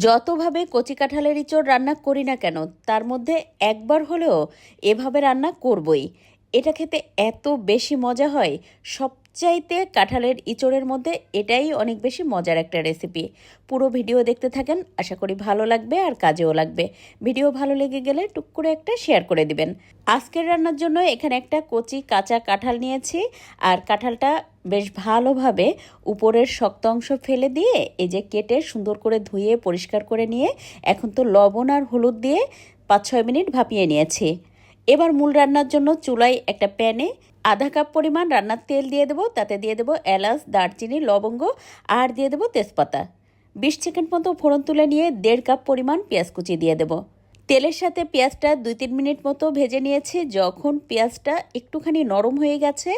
যতভাবে কচি কাঁঠালের ইঁচড় রান্না করি না কেন, তার মধ্যে একবার হলেও এভাবে রান্না করবই। এটা খেতে এত বেশি মজা হয়। সবচাইতে কাঁঠালের ইঁচড়ের মধ্যে এটাই অনেক বেশি মজার একটা রেসিপি। পুরো ভিডিও দেখতে থাকেন, আশা করি ভালো লাগবে আর কাজেও লাগবে। ভিডিও ভালো লেগে গেলে টুক করে একটা শেয়ার করে দিবেন। আজকের রান্নার জন্য এখানে একটা কচি কাঁচা কাঁঠাল নিয়েছি, আর কাঁঠালটা বেশ ভালোভাবে উপরের শক্ত অংশ ফেলে দিয়ে এই যে কেটে সুন্দর করে ধুয়ে পরিষ্কার করে নিয়ে এখন তো লবণ আর হলুদ দিয়ে 5-6 মিনিট ভাপিয়ে নিয়েছি। এবার মূল রান্নার জন্য চুলায় একটা প্যানে আধা কাপ পরিমাণ রান্নার তেল দিয়ে দেবো। তাতে দিয়ে দেবো এলাচ, দারচিনি, লবঙ্গ আর দিয়ে দেবো তেজপাতা। 20 সেকেন্ড মতো ফোড়ন তুলে নিয়ে 1.5 কাপ পরিমাণ পেঁয়াজ কুচি দিয়ে দেবো। তেলের সাথে পেঁয়াজটা 2-3 মিনিট মতো ভেজে নিয়েছি। যখন পেঁয়াজটা একটুখানি নরম হয়ে গেছে,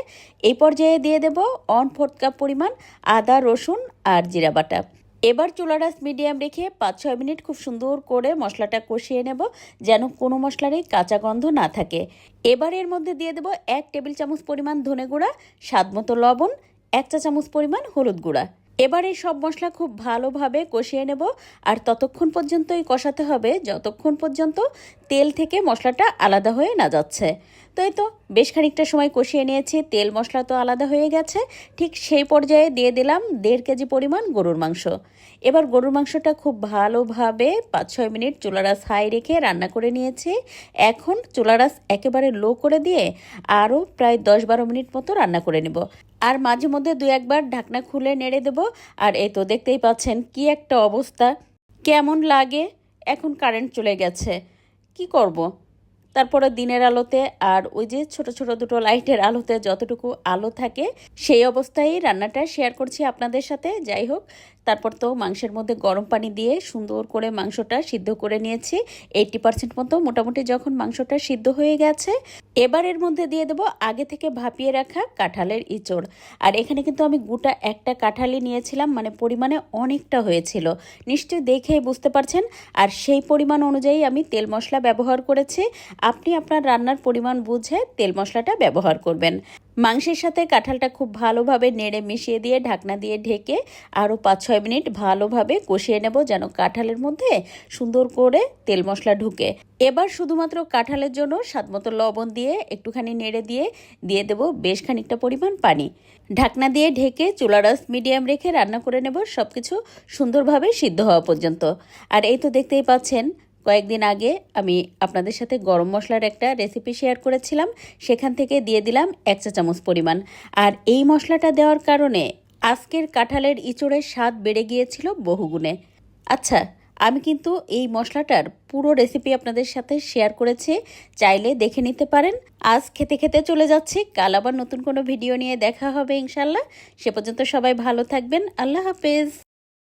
এই পর্যায়ে দিয়ে দেব 1/4 কাপ পরিমাণ আদা, রসুন আর জিরা বাটা। এবার চুলার আঁচ মিডিয়াম রেখে 5-6 মিনিট খুব সুন্দর করে মশলাটা কষিয়ে নেব, যেন কোনো মশলারই কাঁচা গন্ধ না থাকে। এবার এর মধ্যে দিয়ে দেব 1 টেবিল চামচ পরিমাণ ধনে গুঁড়া, স্বাদ মতো লবণ, 1 চা চামচ পরিমাণ হলুদ গুঁড়া। এবার এই সব মশলা খুব ভালোভাবে কষিয়ে নেব, আর ততক্ষণ পর্যন্তই কষাতে হবে যতক্ষণ পর্যন্ত তেল থেকে মশলাটা আলাদা হয়ে না যাচ্ছে। তো এই তো বেশ খানিকটা সময় কষিয়ে নিয়েছি, তেল মশলা তো আলাদা হয়ে গেছে। ঠিক সেই পর্যায়ে দিয়ে দিলাম 1.5 কেজি পরিমাণ গরুর মাংস। এবার গরুর মাংসটা খুব ভালোভাবে 5-6 মিনিট চুলার আঁচ হাই রেখে রান্না করে নিয়েছি। এখন চুলার আঁচ একেবারে লো করে দিয়ে আরও প্রায় 10-12 মিনিট মতো রান্না করে নেব। আর মাঝে মধ্যে 2-1 বার ঢাকনা খুলে নেড়ে দেব। আর এই তো দেখতেই পাচ্ছেন কি একটা অবস্থা, কেমন লাগে। এখন কারেন্ট চলে গেছে, কি করব। তারপরে দিনের আলোতে আর ওই যে ছোট ছোট দুটো লাইটের আলোতে যতটুকু আলো থাকে সেই অবস্থায় রান্নাটা শেয়ার করছি আপনাদের সাথে। যাই হোক, তারপর তো মাংসের মধ্যে গরম পানি দিয়ে সুন্দর করে মাংসটা সিদ্ধ করে নিয়েছি 80% মতো। মোটামুটি যখন মাংসটা সিদ্ধ হয়ে গেছে, এবার এর মধ্যে দিয়ে দেবো আগে থেকে ভাপিয়ে রাখা কাঁঠালের ইঁচড়। আর এখানে কিন্তু আমি গোটা একটা কাঁঠালই নিয়েছিলাম, মানে পরিমাণে অনেকটা হয়েছিল, নিশ্চয়ই দেখেই বুঝতে পারছেন। আর সেই পরিমাণ অনুযায়ী আমি তেল মশলা ব্যবহার করেছি। আপনি আপনার রান্নার পরিমাণ বুঝে তেল মশলাটা ব্যবহার করবেন। মাংসের সাথে কাঁঠালটা খুব ভালোভাবে নেড়ে মিশিয়ে দিয়ে ঢাকনা দিয়ে ঢেকে আরও 5-6 মিনিট ভালোভাবে কষিয়ে নেব, যেন কাঁঠালের মধ্যে সুন্দর করে তেল মশলা ঢুকে। এবার শুধুমাত্র কাঁঠালের জন্য স্বাদমতো লবণ দিয়ে একটুখানি নেড়ে দিয়ে দেব বেশ খানিকটা পরিমাণ পানি। ঢাকনা দিয়ে ঢেকে চুলার আঁচ মিডিয়াম রেখে রান্না করে নেব, সব কিছু সুন্দরভাবে সিদ্ধ হওয়া পর্যন্ত। আর এই তো দেখতেই পাচ্ছেন, কয়েকদিন আগে আমি আপনাদের সাথে গরম মশলার একটা রেসিপি শেয়ার করেছিলাম, সেখান থেকে দিয়ে দিলাম 1 চা চামচ পরিমাণ। আর এই মশলাটা দেওয়ার কারণে আজকের কাঁঠালের ইঁচড়ের স্বাদ বেড়ে গিয়েছিল বহুগুণে। আচ্ছা, আমি কিন্তু এই মশলাটার পুরো রেসিপি আপনাদের সাথে শেয়ার করেছি, চাইলে দেখে নিতে পারেন। আজ খেতে খেতে চলে যাচ্ছি, কাল আবার নতুন কোনো ভিডিও নিয়ে দেখা হবে ইনশাল্লাহ। সে পর্যন্ত সবাই ভালো থাকবেন, আল্লাহ হাফেজ।